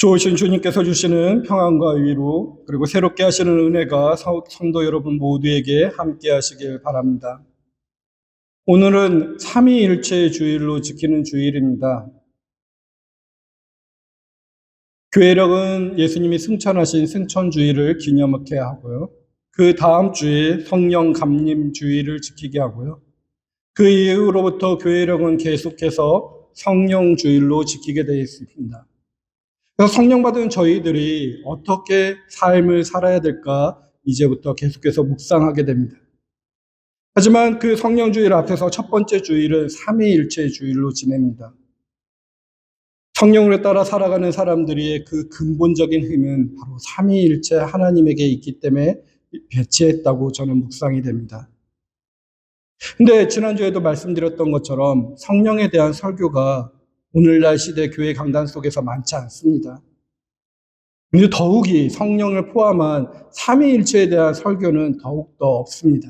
좋으신 주님께서 주시는 평안과 위로 그리고 새롭게 하시는 은혜가 성도 여러분 모두에게 함께 하시길 바랍니다. 오늘은 삼위일체 주일로 지키는 주일입니다. 교회력은 예수님이 승천하신 승천주일을 기념하게 하고요. 그 다음 주에 성령 감림 주일을 지키게 하고요. 그 이후로부터 교회력은 계속해서 성령주일로 지키게 되어 있습니다. 그래서 성령 받은 저희들이 어떻게 삶을 살아야 될까 이제부터 계속해서 묵상하게 됩니다. 하지만 그 성령주일 앞에서 첫 번째 주일은 삼위일체 주일로 지냅니다. 성령을 따라 살아가는 사람들의 그 근본적인 힘은 바로 삼위일체 하나님에게 있기 때문에 배치했다고 저는 묵상이 됩니다. 근데 지난주에도 말씀드렸던 것처럼 성령에 대한 설교가 오늘날 시대 교회 강단 속에서 많지 않습니다. 근데 더욱이 성령을 포함한 삼위일체에 대한 설교는 더욱더 없습니다.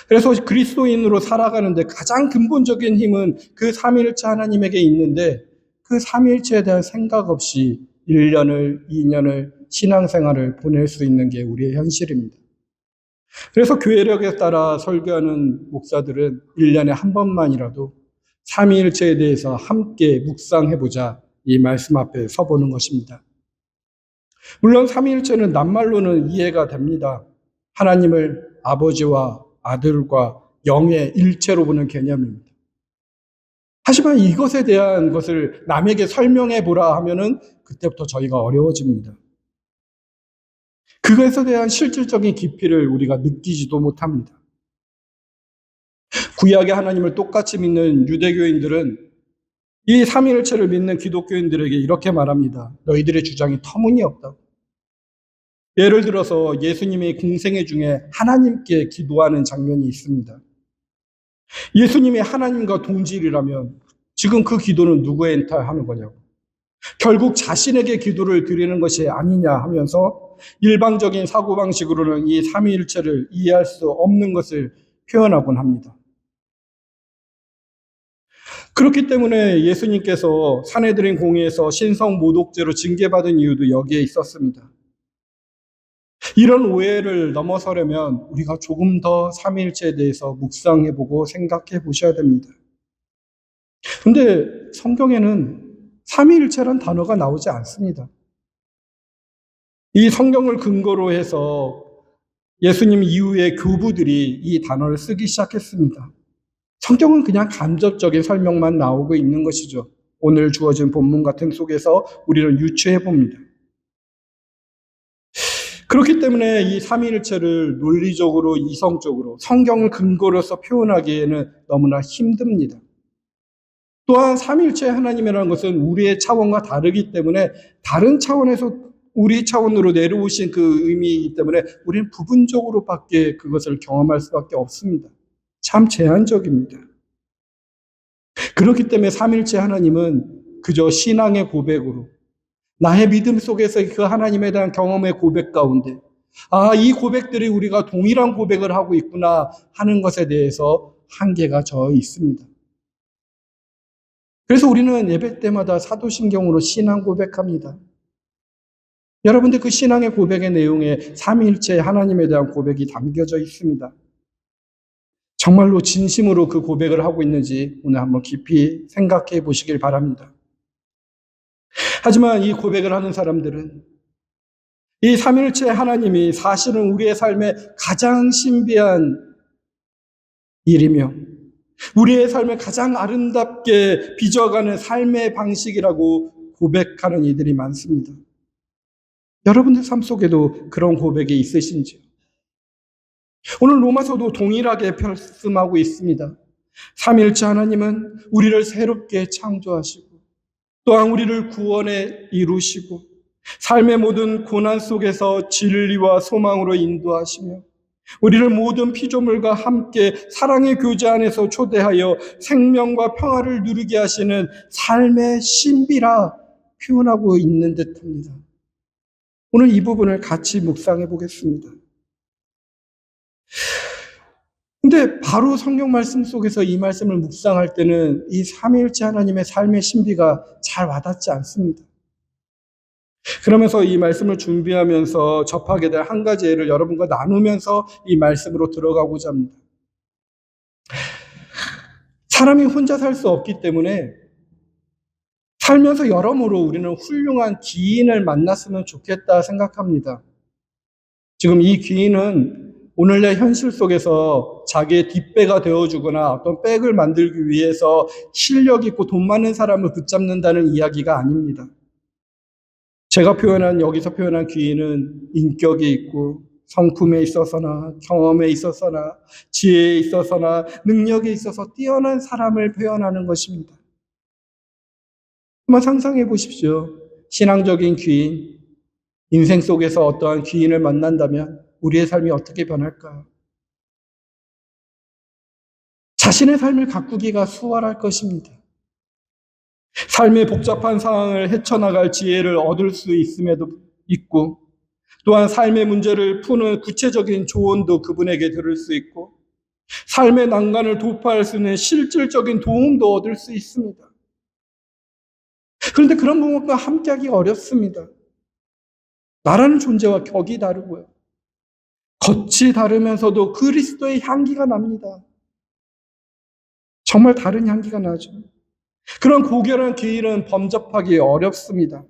그래서 그리스도인으로 살아가는데 가장 근본적인 힘은 그 삼위일체 하나님에게 있는데 그 삼위일체에 대한 생각 없이 1년을, 2년을 신앙생활을 보낼 수 있는 게 우리의 현실입니다. 그래서 교회력에 따라 설교하는 목사들은 1년에 한 번만이라도 삼위일체에 대해서 함께 묵상해보자 이 말씀 앞에 서보는 것입니다. 물론 삼위일체는 낱말로는 이해가 됩니다. 하나님을 아버지와 아들과 영의 일체로 보는 개념입니다. 하지만 이것에 대한 것을 남에게 설명해 보라 하면은 그때부터 저희가 어려워집니다. 그것에 대한 실질적인 깊이를 우리가 느끼지도 못합니다. 구약의 하나님을 똑같이 믿는 유대교인들은 이 삼위일체를 믿는 기독교인들에게 이렇게 말합니다. 너희들의 주장이 터무니없다고. 예를 들어서 예수님의 공생애 중에 하나님께 기도하는 장면이 있습니다. 예수님이 하나님과 동질이라면 지금 그 기도는 누구한테 하는 거냐고. 결국 자신에게 기도를 드리는 것이 아니냐 하면서 일방적인 사고방식으로는 이 삼위일체를 이해할 수 없는 것을 표현하곤 합니다. 그렇기 때문에 예수님께서 산헤드린 공회에서 신성 모독죄로 징계받은 이유도 여기에 있었습니다. 이런 오해를 넘어서려면 우리가 조금 더 삼위일체에 대해서 묵상해보고 생각해 보셔야 됩니다. 근데 성경에는 삼위일체란 단어가 나오지 않습니다. 이 성경을 근거로 해서 예수님 이후에 교부들이 이 단어를 쓰기 시작했습니다. 성경은 그냥 간접적인 설명만 나오고 있는 것이죠. 오늘 주어진 본문 같은 속에서 우리는 유추해 봅니다. 그렇기 때문에 이 삼위일체를 논리적으로 이성적으로 성경을 근거로서 표현하기에는 너무나 힘듭니다. 또한 삼위일체 하나님이라는 것은 우리의 차원과 다르기 때문에 다른 차원에서 우리 차원으로 내려오신 그 의미이기 때문에 우리는 부분적으로밖에 그것을 경험할 수밖에 없습니다. 참 제한적입니다. 그렇기 때문에 삼위일체 하나님은 그저 신앙의 고백으로 나의 믿음 속에서 그 하나님에 대한 경험의 고백 가운데 이 고백들이 우리가 동일한 고백을 하고 있구나 하는 것에 대해서 한계가 저 있습니다. 그래서 우리는 예배 때마다 사도신경으로 신앙 고백합니다. 여러분들 그 신앙의 고백의 내용에 삼위일체 하나님에 대한 고백이 담겨져 있습니다. 정말로 진심으로 그 고백을 하고 있는지 오늘 한번 깊이 생각해 보시길 바랍니다. 하지만 이 고백을 하는 사람들은 이 삼위일체 하나님이 사실은 우리의 삶에 가장 신비한 일이며 우리의 삶을 가장 아름답게 빚어가는 삶의 방식이라고 고백하는 이들이 많습니다. 여러분들 삶 속에도 그런 고백이 있으신지요? 오늘 로마서도 동일하게 말씀하고 있습니다. 삼위일체 하나님은 우리를 새롭게 창조하시고 또한 우리를 구원에 이루시고 삶의 모든 고난 속에서 진리와 소망으로 인도하시며 우리를 모든 피조물과 함께 사랑의 교제 안에서 초대하여 생명과 평화를 누리게 하시는 삶의 신비라 표현하고 있는 듯합니다. 오늘 이 부분을 같이 묵상해 보겠습니다. 근데 바로 성경 말씀 속에서 이 말씀을 묵상할 때는 이 삼위일체 하나님의 삶의 신비가 잘 와닿지 않습니다. 그러면서 이 말씀을 준비하면서 접하게 될 한 가지 예를 여러분과 나누면서 이 말씀으로 들어가고자 합니다. 사람이 혼자 살 수 없기 때문에 살면서 여러모로 우리는 훌륭한 귀인을 만났으면 좋겠다 생각합니다. 지금 이 귀인은 오늘날 현실 속에서 자기의 뒷배가 되어주거나 어떤 백을 만들기 위해서 실력 있고 돈 많은 사람을 붙잡는다는 이야기가 아닙니다. 제가 여기서 표현한 귀인은 인격이 있고 성품에 있어서나 경험에 있어서나 지혜에 있어서나 능력에 있어서 뛰어난 사람을 표현하는 것입니다. 한번 상상해 보십시오. 신앙적인 귀인, 인생 속에서 어떠한 귀인을 만난다면 우리의 삶이 어떻게 변할까요? 자신의 삶을 가꾸기가 수월할 것입니다. 삶의 복잡한 상황을 헤쳐나갈 지혜를 얻을 수 있음에도 있고, 또한 삶의 문제를 푸는 구체적인 조언도 그분에게 들을 수 있고, 삶의 난관을 돌파할 수 있는 실질적인 도움도 얻을 수 있습니다. 그런데 그런 분과 함께하기가 어렵습니다. 나라는 존재와 격이 다르고요. 겉이 다르면서도 그리스도의 향기가 납니다. 정말 다른 향기가 나죠. 그런 고결한 귀인은 범접하기 어렵습니다.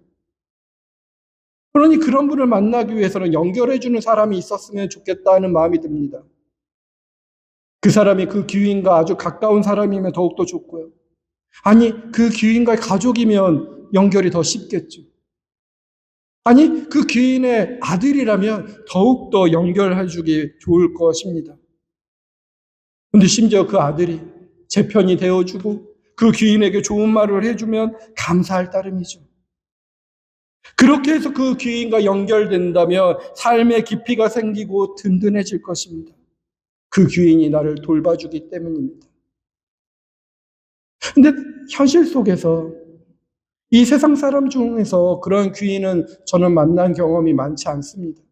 그러니 그런 분을 만나기 위해서는 연결해주는 사람이 있었으면 좋겠다는 마음이 듭니다. 그 사람이 그 귀인과 아주 가까운 사람이면 더욱더 좋고요. 아니, 그 귀인과의 가족이면 연결이 더 쉽겠죠. 아니, 그 귀인의 아들이라면 더욱더 연결해주기 좋을 것입니다. 근데 심지어 그 아들이 제 편이 되어주고 그 귀인에게 좋은 말을 해주면 감사할 따름이죠. 그렇게 해서 그 귀인과 연결된다면 삶의 깊이가 생기고 든든해질 것입니다. 그 귀인이 나를 돌봐주기 때문입니다. 근데 현실 속에서 이 세상 사람 중에서 그런 귀인은 저는 만난 경험이 많지 않습니다.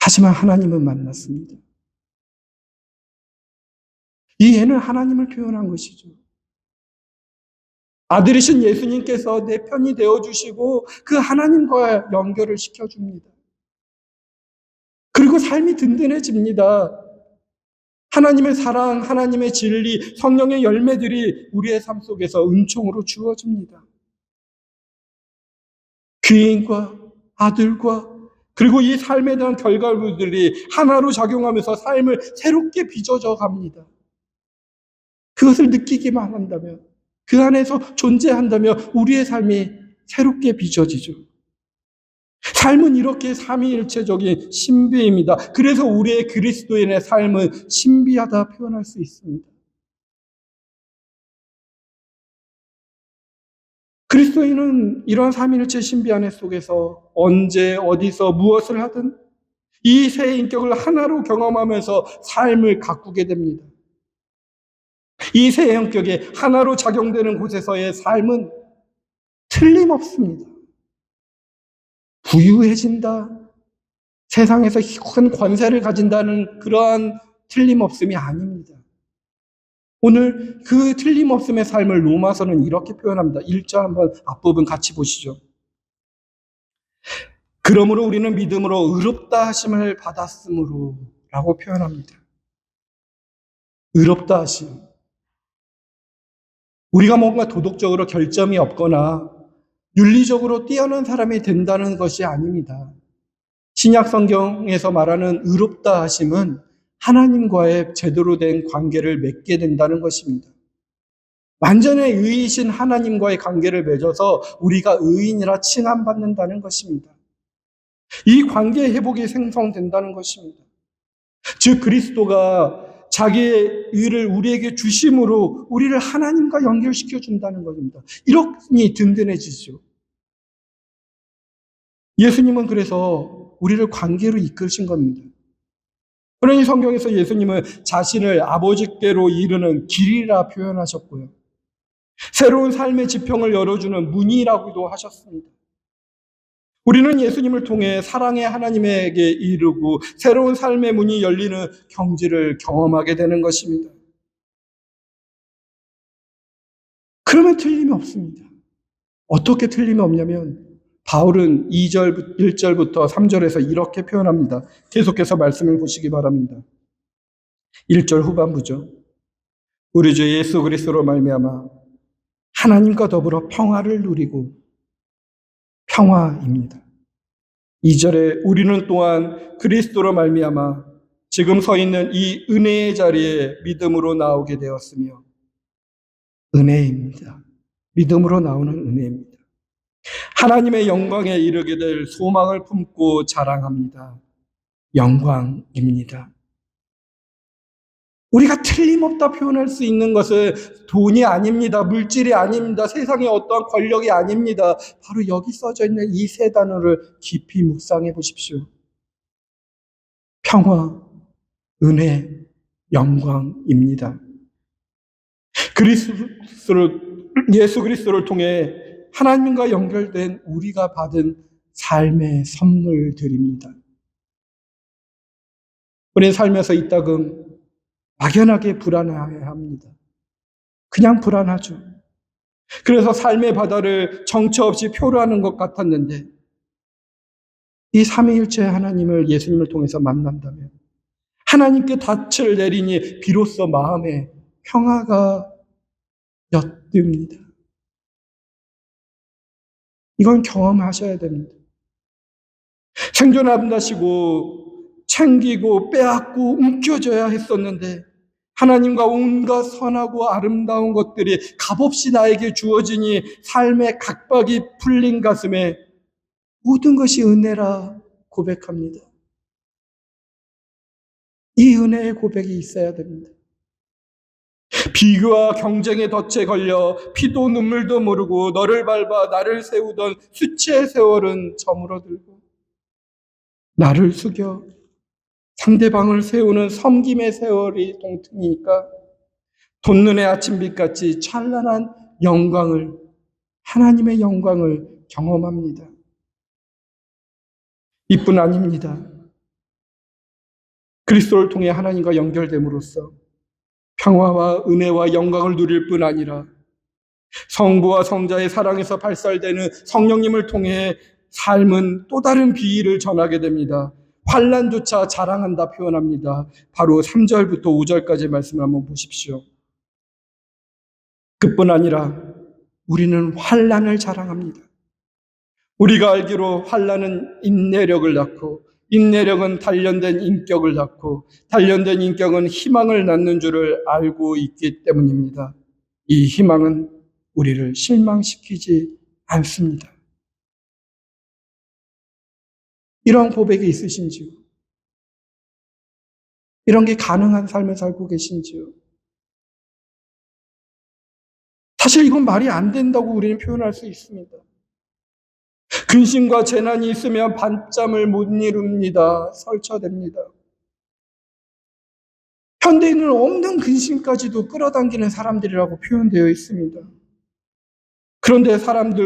하지만 하나님은 만났습니다. 이 예는 하나님을 표현한 것이죠. 아들이신 예수님께서 내 편이 되어주시고 그 하나님과 연결을 시켜줍니다. 그리고 삶이 든든해집니다. 하나님의 사랑, 하나님의 진리, 성령의 열매들이 우리의 삶 속에서 은총으로 주어집니다. 귀인과 아들과 그리고 이 삶에 대한 결과물들이 하나로 작용하면서 삶을 새롭게 빚어져 갑니다. 그것을 느끼기만 한다면, 그 안에서 존재한다면 우리의 삶이 새롭게 빚어지죠. 삶은 이렇게 삼위일체적인 신비입니다. 그래서 우리의 그리스도인의 삶은 신비하다 표현할 수 있습니다. 그리스도인은 이러한 삼위일체 신비 안에 속에서 언제 어디서 무엇을 하든 이 세 인격을 하나로 경험하면서 삶을 가꾸게 됩니다. 이 세 인격이 하나로 작용되는 곳에서의 삶은 틀림없습니다. 부유해진다, 세상에서 큰 권세를 가진다는 그러한 틀림없음이 아닙니다. 오늘 그 틀림없음의 삶을 로마서는 이렇게 표현합니다. 1절 한번 앞부분 같이 보시죠. 그러므로 우리는 믿음으로 의롭다 하심을 받았으므로 라고 표현합니다. 의롭다 하심. 우리가 뭔가 도덕적으로 결점이 없거나 윤리적으로 뛰어난 사람이 된다는 것이 아닙니다. 신약 성경에서 말하는 의롭다 하심은 하나님과의 제대로 된 관계를 맺게 된다는 것입니다. 완전히 의이신 하나님과의 관계를 맺어서 우리가 의인이라 칭함받는다는 것입니다. 이 관계의 회복이 생성된다는 것입니다. 즉 그리스도가 자기의 의를 우리에게 주심으로 우리를 하나님과 연결시켜 준다는 것입니다. 이러니 든든해지죠. 예수님은 그래서 우리를 관계로 이끌신 겁니다. 그러니 성경에서 예수님은 자신을 아버지께로 이르는 길이라 표현하셨고요. 새로운 삶의 지평을 열어주는 문이라고도 하셨습니다. 우리는 예수님을 통해 사랑의 하나님에게 이르고 새로운 삶의 문이 열리는 경지를 경험하게 되는 것입니다. 그러면 틀림이 없습니다. 어떻게 틀림이 없냐면 바울은 1절부터 3절에서 이렇게 표현합니다. 계속해서 말씀을 보시기 바랍니다. 1절 후반부죠. 우리 주 예수 그리스도로 말미암아 하나님과 더불어 평화를 누리고, 평화입니다. 2절에 우리는 또한 그리스도로 말미암아 지금 서 있는 이 은혜의 자리에 믿음으로 나오게 되었으며, 은혜입니다. 믿음으로 나오는 은혜입니다. 하나님의 영광에 이르게 될 소망을 품고 자랑합니다. 영광입니다. 우리가 틀림없다 표현할 수 있는 것은 돈이 아닙니다. 물질이 아닙니다. 세상의 어떠한 권력이 아닙니다. 바로 여기 써져 있는 이 세 단어를 깊이 묵상해 보십시오. 평화, 은혜, 영광입니다. 예수 그리스도를 통해 하나님과 연결된 우리가 받은 삶의 선물들입니다. 우리는 살면서 이따금 막연하게 불안해야 합니다. 그냥 불안하죠. 그래서 삶의 바다를 정처 없이 표류하는 것 같았는데, 이 삼위일체 하나님을, 예수님을 통해서 만난다면 하나님께 닻을 내리니 비로소 마음에 평화가 엿듭니다. 이건 경험하셔야 됩니다. 생존한다시고 챙기고 빼앗고 움켜줘야 했었는데, 하나님과 온갖 선하고 아름다운 것들이 값없이 나에게 주어지니 삶의 각박이 풀린 가슴에 모든 것이 은혜라 고백합니다. 이 은혜의 고백이 있어야 됩니다. 비교와 경쟁의 덫에 걸려 피도 눈물도 모르고 너를 밟아 나를 세우던 수치의 세월은 저물어들고, 나를 숙여 상대방을 세우는 섬김의 세월이 동트니까 돋눈의 아침빛같이 찬란한 영광을, 하나님의 영광을 경험합니다. 이뿐 아닙니다. 그리스도를 통해 하나님과 연결됨으로써 평화와 은혜와 영광을 누릴 뿐 아니라 성부와 성자의 사랑에서 발살되는 성령님을 통해 삶은 또 다른 비밀을 전하게 됩니다. 환난조차 자랑한다 표현합니다. 바로 3절부터 5절까지 말씀을 한번 보십시오. 그뿐 아니라 우리는 환난을 자랑합니다. 우리가 알기로 환난은 인내력을 낳고, 인내력은 단련된 인격을 낳고, 단련된 인격은 희망을 낳는 줄을 알고 있기 때문입니다. 이 희망은 우리를 실망시키지 않습니다. 이런 고백이 있으신지요? 이런 게 가능한 삶을 살고 계신지요? 사실 이건 말이 안 된다고 우리는 표현할 수 있습니다. 근심과 재난이 있으면 밤잠을 못 이룹니다. 설쳐댑니다. 현대인은 없는 근심까지도 끌어당기는 사람들이라고 표현되어 있습니다. 그런데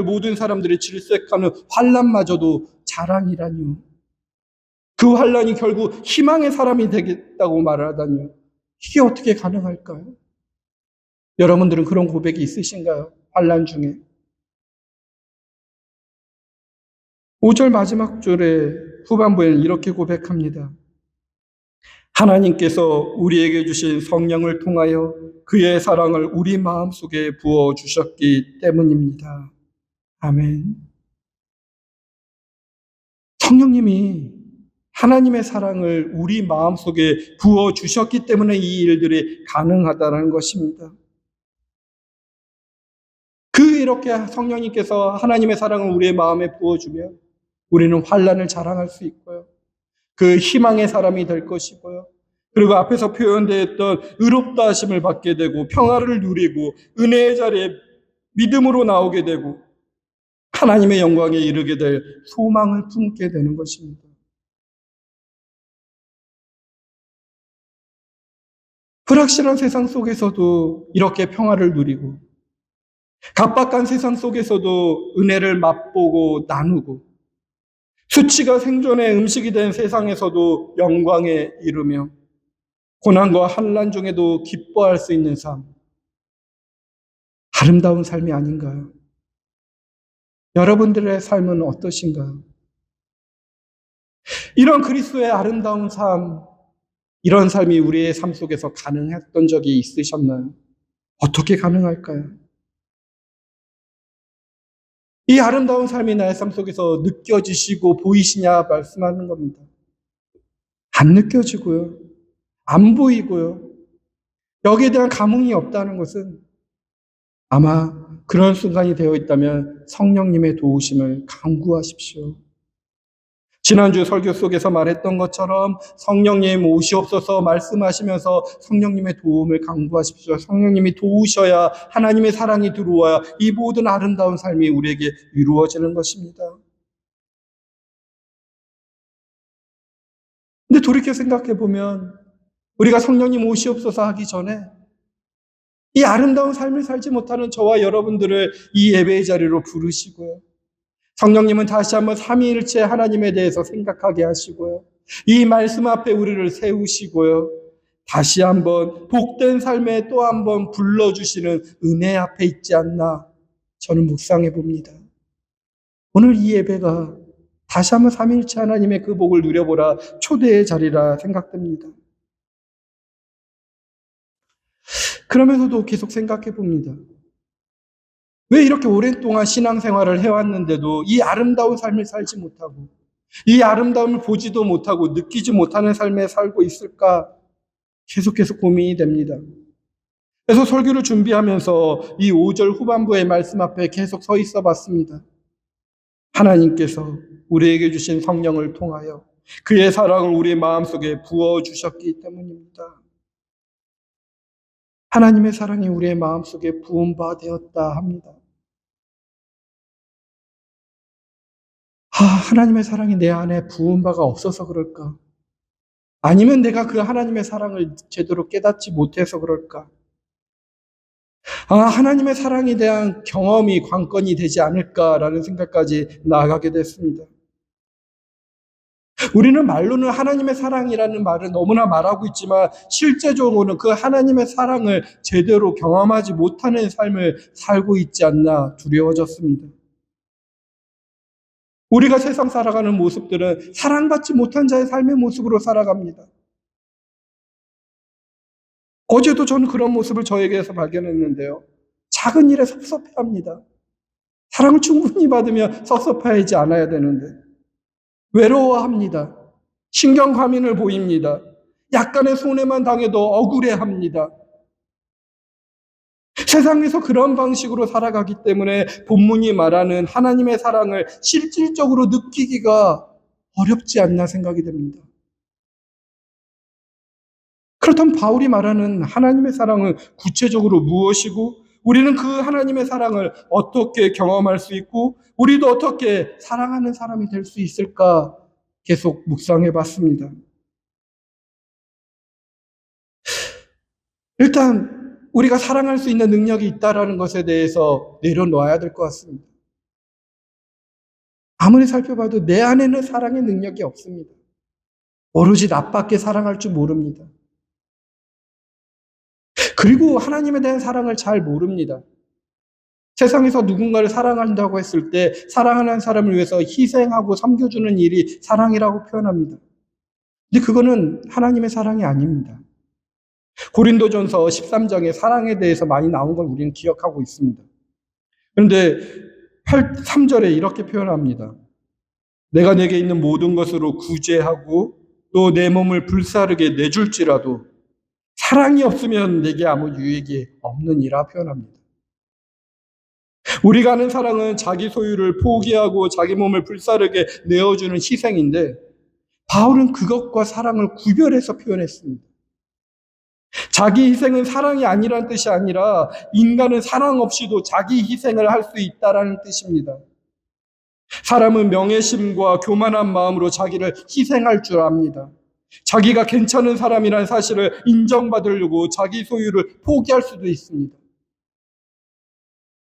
모든 사람들이 질색하는 환난마저도 자랑이라니요. 그 환난이 결국 희망의 사람이 되겠다고 말하다니요. 이게 어떻게 가능할까요? 여러분들은 그런 고백이 있으신가요? 환난 중에. 5절 마지막 줄에 후반부에는 이렇게 고백합니다. 하나님께서 우리에게 주신 성령을 통하여 그의 사랑을 우리 마음속에 부어주셨기 때문입니다. 아멘. 성령님이 하나님의 사랑을 우리 마음속에 부어주셨기 때문에 이 일들이 가능하다는 것입니다. 이렇게 성령님께서 하나님의 사랑을 우리의 마음에 부어주면 우리는 환난을 자랑할 수 있고요. 그 희망의 사람이 될 것이고요. 그리고 앞에서 표현되었던 의롭다 하심을 받게 되고 평화를 누리고 은혜의 자리에 믿음으로 나오게 되고 하나님의 영광에 이르게 될 소망을 품게 되는 것입니다. 불확실한 세상 속에서도 이렇게 평화를 누리고 각박한 세상 속에서도 은혜를 맛보고 나누고 수치가 생존의 음식이 된 세상에서도 영광에 이르며 고난과 환난 중에도 기뻐할 수 있는 삶, 아름다운 삶이 아닌가요? 여러분들의 삶은 어떠신가요? 이런 그리스도의 아름다운 삶, 이런 삶이 우리의 삶 속에서 가능했던 적이 있으셨나요? 어떻게 가능할까요? 이 아름다운 삶이 나의 삶 속에서 느껴지시고 보이시냐 말씀하는 겁니다. 안 느껴지고요. 안 보이고요. 여기에 대한 감흥이 없다는 것은 아마 그런 순간이 되어 있다면 성령님의 도우심을 간구하십시오. 지난주 설교 속에서 말했던 것처럼 성령님 오시옵소서 말씀하시면서 성령님의 도움을 간구하십시오. 성령님이 도우셔야 하나님의 사랑이 들어와야 이 모든 아름다운 삶이 우리에게 이루어지는 것입니다. 근데 돌이켜 생각해 보면 우리가 성령님 오시옵소서 하기 전에 이 아름다운 삶을 살지 못하는 저와 여러분들을 이 예배의 자리로 부르시고요. 성령님은 다시 한번 삼위일체 하나님에 대해서 생각하게 하시고요. 이 말씀 앞에 우리를 세우시고요. 다시 한번 복된 삶에 또 한번 불러주시는 은혜 앞에 있지 않나 저는 묵상해 봅니다. 오늘 이 예배가 다시 한번 삼위일체 하나님의 그 복을 누려보라 초대의 자리라 생각됩니다. 그러면서도 계속 생각해 봅니다. 왜 이렇게 오랜 동안 신앙생활을 해왔는데도 이 아름다운 삶을 살지 못하고 이 아름다움을 보지도 못하고 느끼지 못하는 삶에 살고 있을까 계속해서 고민이 됩니다. 그래서 설교를 준비하면서 이 5절 후반부의 말씀 앞에 계속 서 있어 봤습니다. 하나님께서 우리에게 주신 성령을 통하여 그의 사랑을 우리 마음속에 부어주셨기 때문입니다. 하나님의 사랑이 우리의 마음속에 부은 바 되었다 합니다. 하나님의 사랑이 내 안에 부은 바가 없어서 그럴까? 아니면 내가 그 하나님의 사랑을 제대로 깨닫지 못해서 그럴까? 하나님의 사랑에 대한 경험이 관건이 되지 않을까라는 생각까지 나아가게 됐습니다. 우리는 말로는 하나님의 사랑이라는 말을 너무나 말하고 있지만 실제적으로는 그 하나님의 사랑을 제대로 경험하지 못하는 삶을 살고 있지 않나 두려워졌습니다. 우리가 세상 살아가는 모습들은 사랑받지 못한 자의 삶의 모습으로 살아갑니다. 어제도 저는 그런 모습을 저에게서 발견했는데요. 작은 일에 섭섭해합니다. 사랑을 충분히 받으면 섭섭해하지 않아야 되는데 외로워합니다. 신경과민을 보입니다. 약간의 손해만 당해도 억울해합니다. 세상에서 그런 방식으로 살아가기 때문에 본문이 말하는 하나님의 사랑을 실질적으로 느끼기가 어렵지 않나 생각이 됩니다. 그렇다면 바울이 말하는 하나님의 사랑은 구체적으로 무엇이고 우리는 그 하나님의 사랑을 어떻게 경험할 수 있고 우리도 어떻게 사랑하는 사람이 될 수 있을까 계속 묵상해 봤습니다. 일단 우리가 사랑할 수 있는 능력이 있다는 것에 대해서 내려놓아야 될 것 같습니다. 아무리 살펴봐도 내 안에는 사랑의 능력이 없습니다. 오로지 나밖에 사랑할 줄 모릅니다. 그리고 하나님에 대한 사랑을 잘 모릅니다. 세상에서 누군가를 사랑한다고 했을 때 사랑하는 사람을 위해서 희생하고 섬겨주는 일이 사랑이라고 표현합니다. 근데 그거는 하나님의 사랑이 아닙니다. 고린도전서 13장에 사랑에 대해서 많이 나온 걸 우리는 기억하고 있습니다. 그런데 3절에 이렇게 표현합니다. 내가 내게 있는 모든 것으로 구제하고 또 내 몸을 불사르게 내줄지라도 사랑이 없으면 내게 아무 유익이 없느니라 표현합니다. 우리가 아는 사랑은 자기 소유를 포기하고 자기 몸을 불사르게 내어주는 희생인데 바울은 그것과 사랑을 구별해서 표현했습니다. 자기 희생은 사랑이 아니라는 뜻이 아니라 인간은 사랑 없이도 자기 희생을 할 수 있다는 뜻입니다. 사람은 명예심과 교만한 마음으로 자기를 희생할 줄 압니다. 자기가 괜찮은 사람이라는 사실을 인정받으려고 자기 소유를 포기할 수도 있습니다.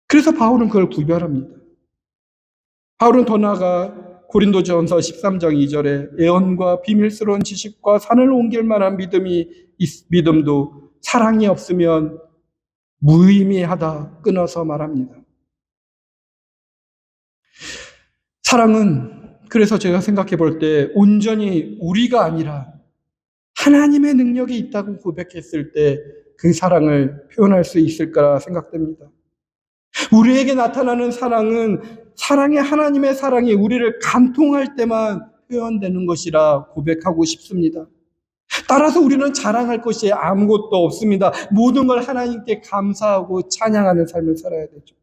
그래서 바울은 그걸 구별합니다. 바울은 더 나아가 고린도전서 13장 2절에 애언과 비밀스러운 지식과 산을 옮길 만한 믿음도 사랑이 없으면 무의미하다 끊어서 말합니다. 사랑은 그래서 제가 생각해 볼 때 온전히 우리가 아니라 하나님의 능력이 있다고 고백했을 때 그 사랑을 표현할 수 있을 거라 생각됩니다. 우리에게 나타나는 사랑은 사랑의 하나님의 사랑이 우리를 간통할 때만 표현되는 것이라 고백하고 싶습니다. 따라서 우리는 자랑할 것이 아무것도 없습니다. 모든 걸 하나님께 감사하고 찬양하는 삶을 살아야 되죠.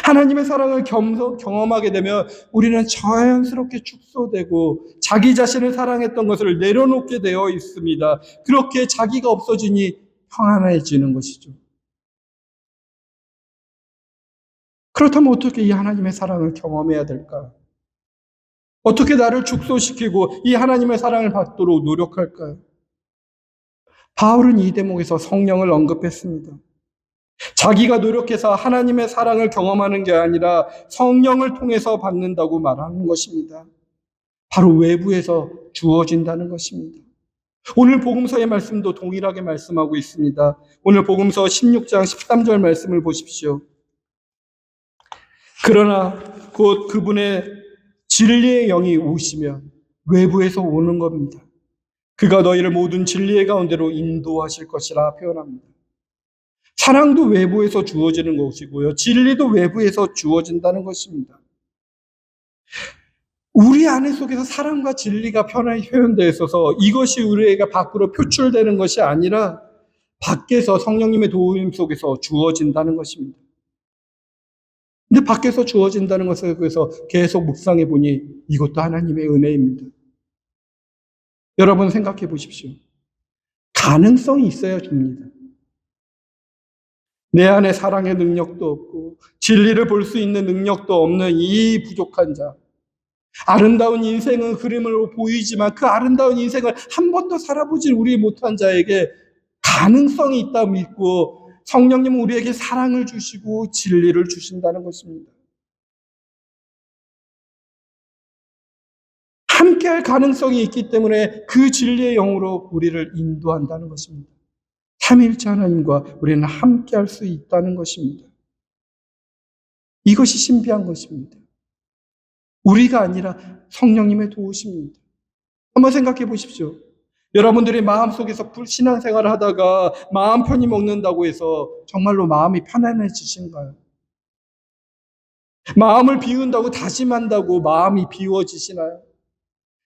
하나님의 사랑을 경험하게 되면 우리는 자연스럽게 축소되고 자기 자신을 사랑했던 것을 내려놓게 되어 있습니다. 그렇게 자기가 없어지니 평안해지는 것이죠. 그렇다면 어떻게 이 하나님의 사랑을 경험해야 될까? 어떻게 나를 축소시키고 이 하나님의 사랑을 받도록 노력할까요? 바울은 이 대목에서 성령을 언급했습니다. 자기가 노력해서 하나님의 사랑을 경험하는 게 아니라 성령을 통해서 받는다고 말하는 것입니다. 바로 외부에서 주어진다는 것입니다. 오늘 복음서의 말씀도 동일하게 말씀하고 있습니다. 오늘 복음서 16장 13절 말씀을 보십시오. 그러나 곧 그분의 진리의 영이 오시면 외부에서 오는 겁니다. 그가 너희를 모든 진리의 가운데로 인도하실 것이라 표현합니다. 사랑도 외부에서 주어지는 것이고요. 진리도 외부에서 주어진다는 것입니다. 우리 안에 속에서 사랑과 진리가 편하게 표현되어 있어서 이것이 우리에게 밖으로 표출되는 것이 아니라 밖에서 성령님의 도움 속에서 주어진다는 것입니다. 근데 밖에서 주어진다는 것에 대해서 계속 묵상해 보니 이것도 하나님의 은혜입니다. 여러분 생각해 보십시오. 가능성이 있어야 줍니다. 내 안에 사랑의 능력도 없고 진리를 볼 수 있는 능력도 없는 이 부족한 자. 아름다운 인생은 그림으로 보이지만 그 아름다운 인생을 한 번도 살아보지 우리 못한 자에게 가능성이 있다 믿고 성령님은 우리에게 사랑을 주시고 진리를 주신다는 것입니다. 함께할 가능성이 있기 때문에 그 진리의 영으로 우리를 인도한다는 것입니다. 삼위일체 하나님과 우리는 함께할 수 있다는 것입니다. 이것이 신비한 것입니다. 우리가 아니라 성령님의 도우심입니다. 한번 생각해 보십시오. 여러분들이 마음속에서 신앙생활을 하다가 마음 편히 먹는다고 해서 정말로 마음이 편안해지신가요? 마음을 비운다고 다짐한다고 마음이 비워지시나요?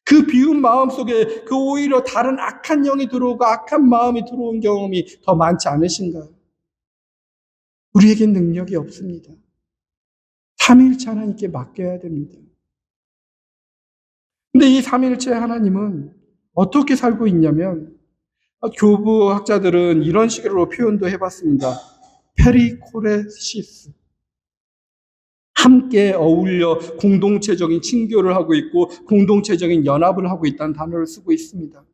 그 비운 마음 속에 그 오히려 다른 악한 영이 들어오고 악한 마음이 들어온 경험이 더 많지 않으신가요? 우리에겐 능력이 없습니다. 삼위일체 하나님께 맡겨야 됩니다. 근데 이 삼위일체 하나님은 어떻게 살고 있냐면 교부학자들은 이런 식으로 표현도 해봤습니다. 페리코레시스. 함께 어울려 공동체적인 친교를 하고 있고 공동체적인 연합을 하고 있다는 단어를 쓰고 있습니다.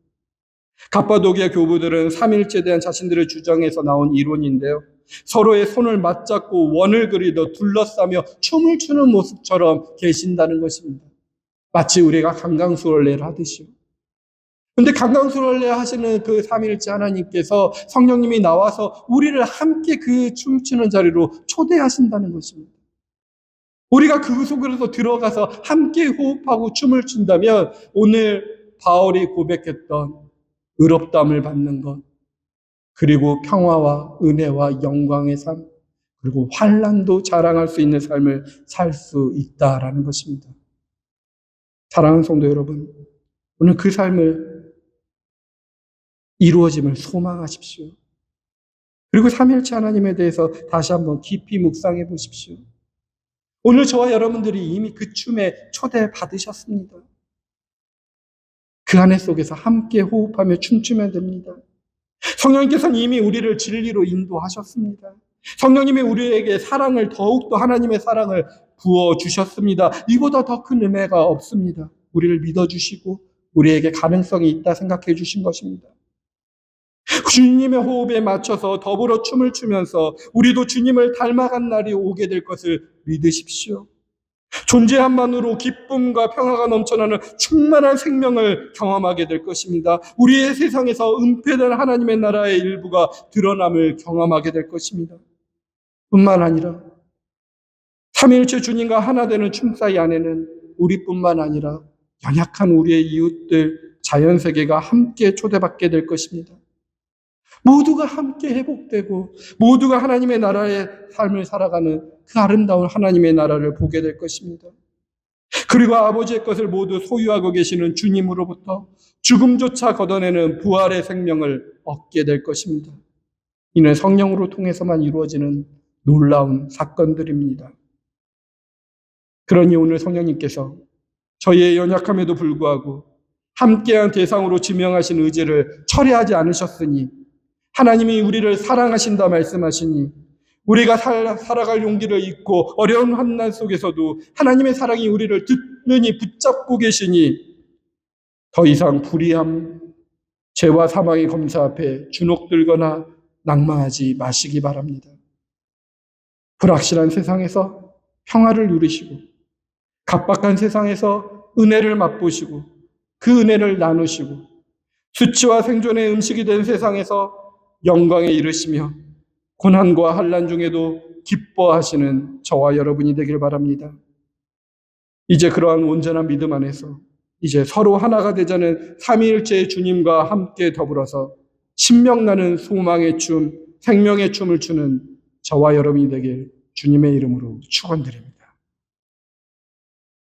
갑바도기아 교부들은 삼위일체에 대한 자신들의 주장에서 나온 이론인데요. 서로의 손을 맞잡고 원을 그리듯 둘러싸며 춤을 추는 모습처럼 계신다는 것입니다. 마치 우리가 강강수월래를 하듯이요. 근데 강강수월래 하시는 그 삼위일체 하나님께서 성령님이 나와서 우리를 함께 그 춤추는 자리로 초대하신다는 것입니다. 우리가 그 속으로 들어가서 함께 호흡하고 춤을 춘다면 오늘 바울이 고백했던 의롭다함을 받는 것, 그리고 평화와 은혜와 영광의 삶, 그리고 환난도 자랑할 수 있는 삶을 살 수 있다라는 것입니다. 사랑하는 성도 여러분, 오늘 그 삶을 이루어짐을 소망하십시오. 그리고 삼위일체 하나님에 대해서 다시 한번 깊이 묵상해 보십시오. 오늘 저와 여러분들이 이미 그 춤에 초대받으셨습니다. 그 안에 속에서 함께 호흡하며 춤추면 됩니다. 성령님께서는 이미 우리를 진리로 인도하셨습니다. 성령님이 우리에게 사랑을 더욱더 하나님의 사랑을 부어주셨습니다. 이보다 더 큰 은혜가 없습니다. 우리를 믿어주시고 우리에게 가능성이 있다 생각해 주신 것입니다. 주님의 호흡에 맞춰서 더불어 춤을 추면서 우리도 주님을 닮아간 날이 오게 될 것을 믿으십시오. 존재함만으로 기쁨과 평화가 넘쳐나는 충만한 생명을 경험하게 될 것입니다. 우리의 세상에서 은폐된 하나님의 나라의 일부가 드러남을 경험하게 될 것입니다. 뿐만 아니라 삼위일체 주님과 하나 되는 춤사위 안에는 우리뿐만 아니라 연약한 우리의 이웃들, 자연세계가 함께 초대받게 될 것입니다. 모두가 함께 회복되고 모두가 하나님의 나라의 삶을 살아가는 그 아름다운 하나님의 나라를 보게 될 것입니다. 그리고 아버지의 것을 모두 소유하고 계시는 주님으로부터 죽음조차 걷어내는 부활의 생명을 얻게 될 것입니다. 이는 성령으로 통해서만 이루어지는 놀라운 사건들입니다. 그러니 오늘 성령님께서 저희의 연약함에도 불구하고 함께한 대상으로 지명하신 의지를 철회하지 않으셨으니, 하나님이 우리를 사랑하신다 말씀하시니 우리가 살아갈 용기를 잊고 어려운 환난 속에서도 하나님의 사랑이 우리를 든든히 붙잡고 계시니 더 이상 불의함, 죄와 사망의 검사 앞에 주눅들거나 낙망하지 마시기 바랍니다. 불확실한 세상에서 평화를 누리시고 각박한 세상에서 은혜를 맛보시고 그 은혜를 나누시고 수치와 생존의 음식이 된 세상에서 영광에 이르시며 고난과 환난 중에도 기뻐하시는 저와 여러분이 되길 바랍니다. 이제 그러한 온전한 믿음 안에서 이제 서로 하나가 되자는 삼위일체의 주님과 함께 더불어서 신명나는 소망의 춤, 생명의 춤을 추는 저와 여러분이 되길 주님의 이름으로 축원드립니다.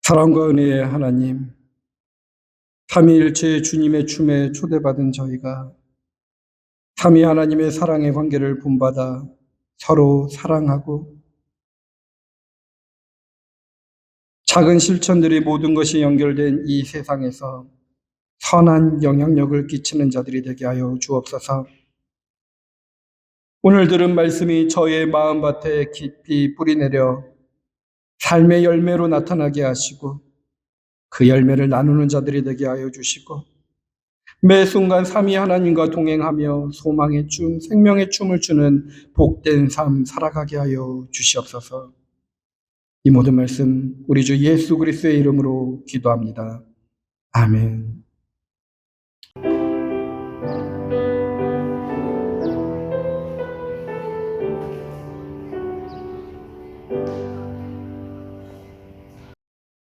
사랑과 은혜의 하나님, 삼위일체의 주님의 춤에 초대받은 저희가 삼위 하나님의 사랑의 관계를 본받아 서로 사랑하고 작은 실천들이 모든 것이 연결된 이 세상에서 선한 영향력을 끼치는 자들이 되게 하여 주옵소서. 오늘 들은 말씀이 저의 마음밭에 깊이 뿌리내려 삶의 열매로 나타나게 하시고 그 열매를 나누는 자들이 되게 하여 주시고 매 순간 삼위 하나님과 동행하며 소망의 춤, 생명의 춤을 추는 복된 삶 살아가게 하여 주시옵소서. 이 모든 말씀 우리 주 예수 그리스도의 이름으로 기도합니다. 아멘.